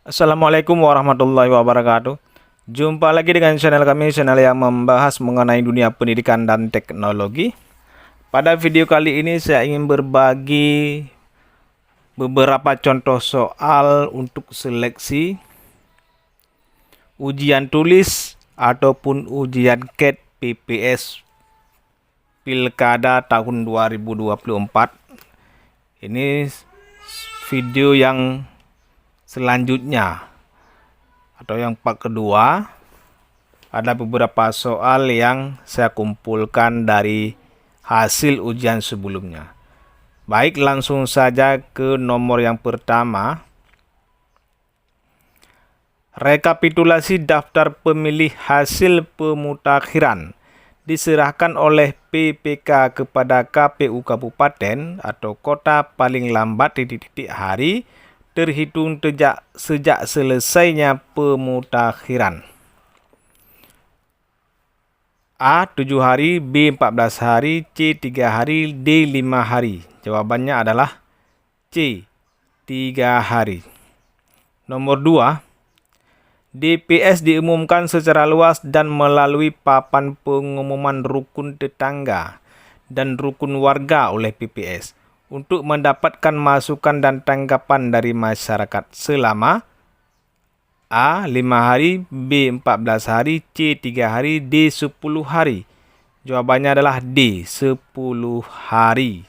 Assalamualaikum warahmatullahi wabarakatuh. Jumpa lagi dengan channel kami, channel yang membahas mengenai dunia pendidikan dan teknologi. Pada video kali ini saya ingin berbagi beberapa contoh soal untuk seleksi ujian tulis ataupun ujian CAT PPS Pilkada tahun 2024. Ini video yang selanjutnya atau yang part kedua. Ada beberapa soal yang saya kumpulkan dari hasil ujian sebelumnya. Baik, langsung saja ke nomor yang pertama. Rekapitulasi daftar pemilih hasil pemutakhiran diserahkan oleh PPK kepada KPU Kabupaten atau Kota paling lambat hari terhitung sejak selesainya pemutakhiran. A. 7 hari, B. 14 hari, C. 3 hari, D. 5 hari. Jawabannya adalah C. 3 hari. Nomor 2. DPS diumumkan secara luas dan melalui papan pengumuman rukun tetangga dan rukun warga oleh PPS untuk mendapatkan masukan dan tanggapan dari masyarakat selama A. 5 hari, B. 14 hari, C. 3 hari, D. 10 hari. Jawabannya adalah D. 10 hari.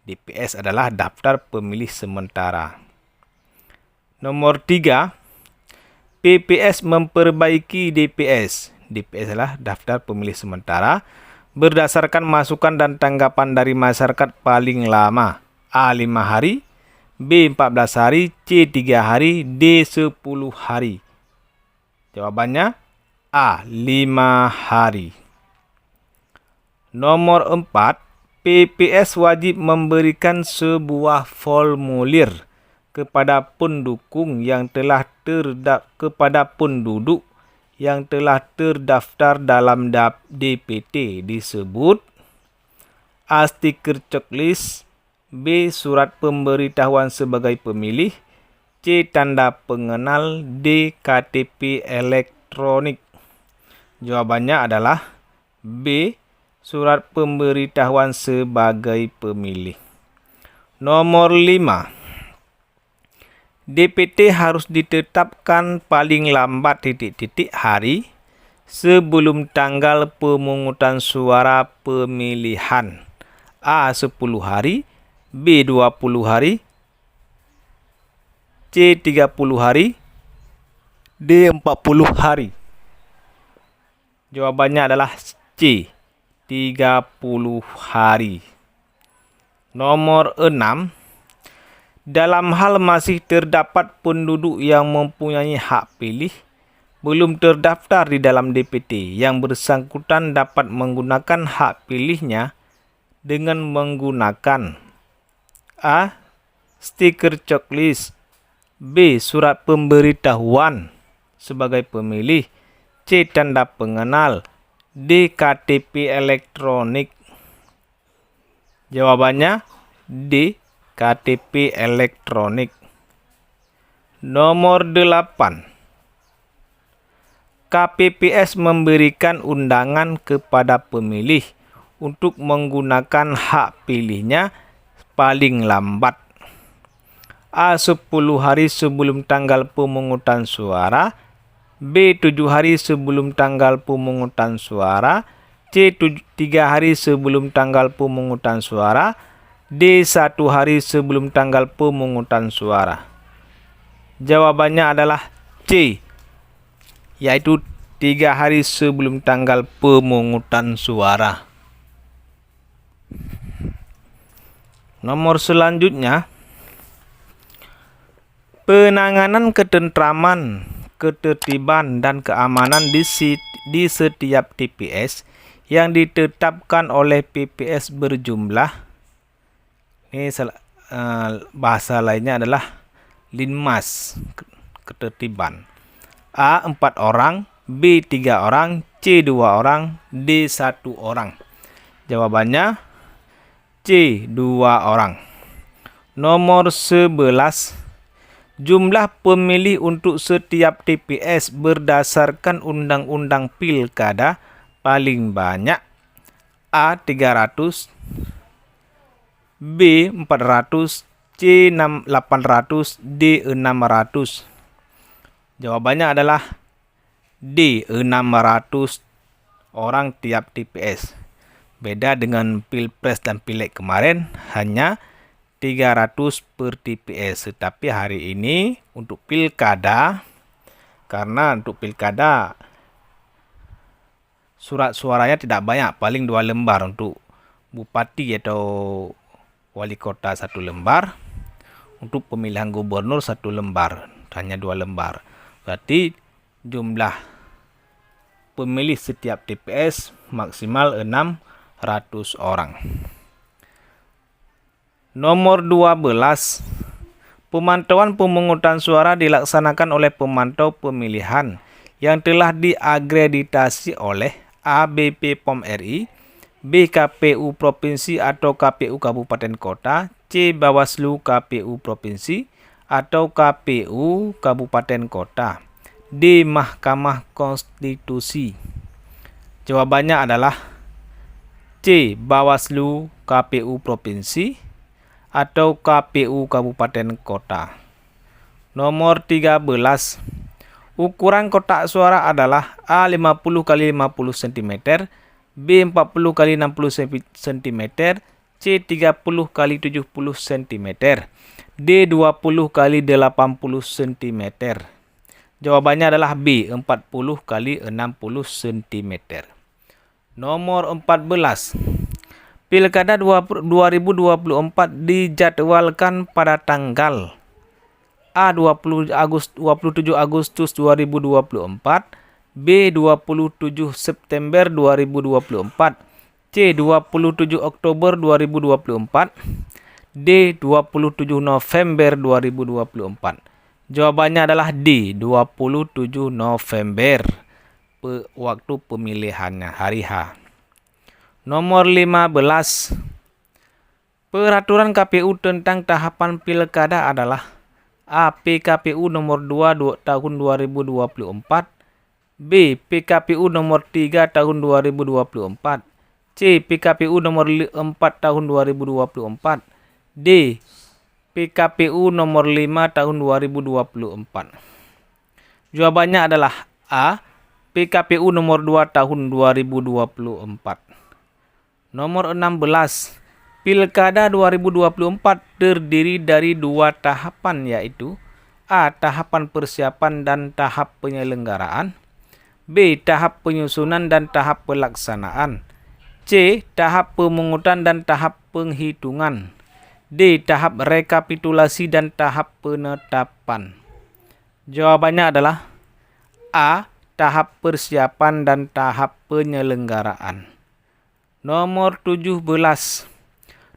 DPS adalah daftar pemilih sementara. Nomor 3. PPS memperbaiki DPS. DPS adalah daftar pemilih sementara berdasarkan masukan dan tanggapan dari masyarakat paling lama. A. 5 hari, B. 14 hari, C. 3 hari, D. 10 hari. Jawabannya A. 5 hari. Nomor 4. PPS wajib memberikan sebuah formulir kepada pendukung yang telah kepada penduduk yang telah terdaftar dalam DPT disebut A. Stiker checklist, B. Surat pemberitahuan sebagai pemilih, C. Tanda pengenal, D. KTP elektronik. Jawabannya adalah B. Surat pemberitahuan sebagai pemilih. Nomor 5. DPT harus ditetapkan paling lambat hari sebelum tanggal pemungutan suara pemilihan. A. 10 hari, B. 20 hari, C. 30 hari, D. 40 hari. Jawabannya adalah C. 30 hari. Nomor 6. Dalam hal masih terdapat penduduk yang mempunyai hak pilih belum terdaftar di dalam DPT, yang bersangkutan dapat menggunakan hak pilihnya dengan menggunakan A. Stiker checklist, B. Surat pemberitahuan sebagai pemilih, C. Tanda pengenal, D. KTP elektronik. Jawabannya D. KTP elektronik. Nomor 8. KPPS memberikan undangan kepada pemilih untuk menggunakan hak pilihnya paling lambat. A. 10 hari sebelum tanggal pemungutan suara, B. 7 hari sebelum tanggal pemungutan suara, C. 3 hari sebelum tanggal pemungutan suara, D. 1 hari sebelum tanggal pemungutan suara. Jawabannya adalah C, yaitu 3 hari sebelum tanggal pemungutan suara. Nomor selanjutnya, penanganan ketentraman, ketertiban, dan keamanan di setiap TPS yang ditetapkan oleh PPS berjumlah, ini bahasa lainnya adalah Linmas, ketertiban. A. 4 orang, B. 3 orang, C. 2 orang, D. 1 orang. Jawabannya C. 2 orang. Nomor 11. Jumlah pemilih untuk setiap TPS berdasarkan Undang-Undang Pilkada paling banyak A. 300, B. 400, C. 800, D. 600. Jawabannya adalah D. 600 orang tiap TPS. Beda dengan Pilpres dan Pileg kemarin, hanya 300 per TPS. Tetapi hari ini untuk Pilkada, karena untuk Pilkada surat suaranya tidak banyak, paling 2 lembar. Untuk Bupati atau Wali Kota 1 lembar. Untuk pemilihan gubernur 1 lembar, hanya 2 lembar. Berarti jumlah pemilih setiap TPS maksimal 600 orang. Nomor 12. Pemantauan pemungutan suara dilaksanakan oleh pemantau pemilihan yang telah diakreditasi oleh A. BPOM RI, B. KPU Provinsi atau KPU Kabupaten Kota, C. Bawaslu KPU Provinsi atau KPU Kabupaten Kota, D. Mahkamah Konstitusi. Jawabannya adalah C. Bawaslu KPU Provinsi atau KPU Kabupaten Kota. Nomor 13. Ukuran kotak suara adalah A. 50 x 50 cm, B. 40 x 60 cm, C. 30 x 70 cm, D. 20 x 80 cm. Jawabannya adalah B. 40 x 60 cm. Nomor 14. Pilkada 2024 dijadwalkan pada tanggal A. 27 Agustus 2024, B. 27 September 2024, C. 27 Oktober 2024, D. 27 November 2024. Jawabannya adalah D. 27 November. Waktu pemilihannya, hari H. Nomor 15. Peraturan KPU tentang tahapan pilkada adalah A. PKPU nomor 2 tahun 2024, B. PKPU nomor 3 tahun 2024, C. PKPU nomor 4 tahun 2024, D. PKPU nomor 5 tahun 2024. Jawabannya adalah A. PKPU nomor 2 tahun 2024. Nomor 16. Pilkada 2024 terdiri dari 2 tahapan, yaitu A. Tahapan persiapan dan tahap penyelenggaraan, B. Tahap penyusunan dan tahap pelaksanaan, C. Tahap pemungutan dan tahap penghitungan, D. Tahap rekapitulasi dan tahap penetapan. Jawabannya adalah A. Tahap persiapan dan tahap penyelenggaraan. Nomor 17.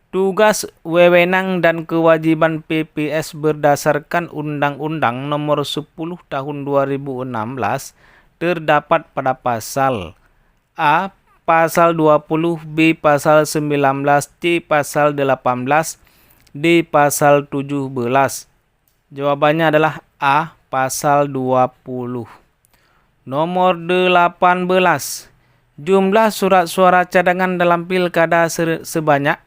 Tugas, wewenang dan kewajiban PPS berdasarkan Undang-Undang Nomor 10 Tahun 2016 terdapat pada pasal A. Pasal 20, B. Pasal 19, C. Pasal 18, D. Pasal 17. Jawabannya adalah A. Pasal 20. Nomor 18. Jumlah surat suara cadangan dalam pilkada sebanyak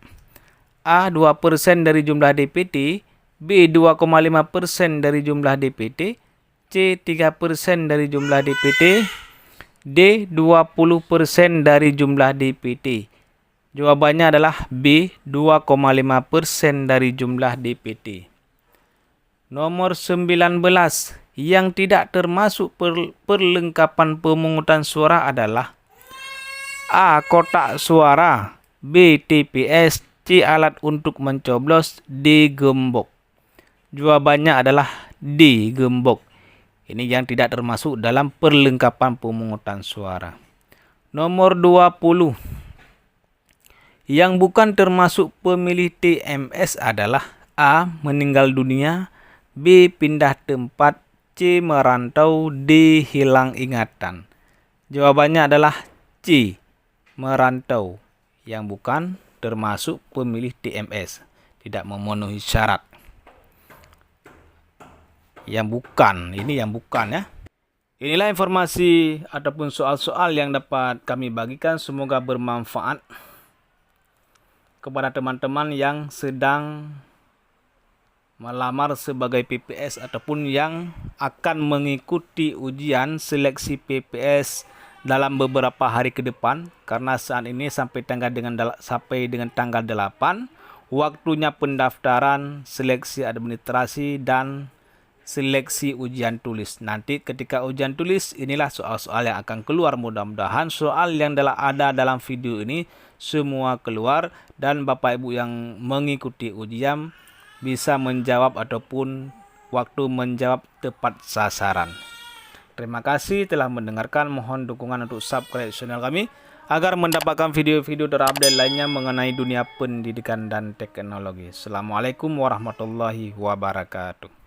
A. 2% dari jumlah DPT, B. 2,5% dari jumlah DPT, C. 3% dari jumlah DPT, D. 20% dari jumlah DPT. Jawabannya adalah B. 2,5% dari jumlah DPT. Nomor 19. Yang tidak termasuk perlengkapan pemungutan suara adalah A. Kotak suara, B. TPS, C. Alat untuk mencoblos, D. gembok. Jawabannya adalah D. Gembok. Ini yang tidak termasuk dalam perlengkapan pemungutan suara. Nomor 20. Yang bukan termasuk pemilih TMS adalah A. Meninggal dunia, B. Pindah tempat, C. Merantau, D. Hilang ingatan. Jawabannya adalah C. Merantau, yang bukan termasuk pemilih TMS, tidak memenuhi syarat. yang bukan. Ini yang bukan ya. Inilah informasi ataupun soal-soal yang dapat kami bagikan. Semoga bermanfaat kepada teman-teman yang sedang melamar sebagai PPS ataupun yang akan mengikuti ujian seleksi PPS dalam beberapa hari ke depan, karena saat ini sampai dengan tanggal 8 waktunya pendaftaran, seleksi administrasi dan seleksi ujian tulis. Nanti ketika ujian tulis, inilah soal-soal yang akan keluar. Mudah-mudahan soal yang ada dalam video ini semua keluar dan Bapak Ibu yang mengikuti ujian bisa menjawab ataupun waktu menjawab tepat sasaran. Terima kasih telah mendengarkan. Mohon dukungan untuk subscribe channel kami agar mendapatkan video-video terupdate lainnya mengenai dunia pendidikan dan teknologi. Assalamualaikum warahmatullahi wabarakatuh.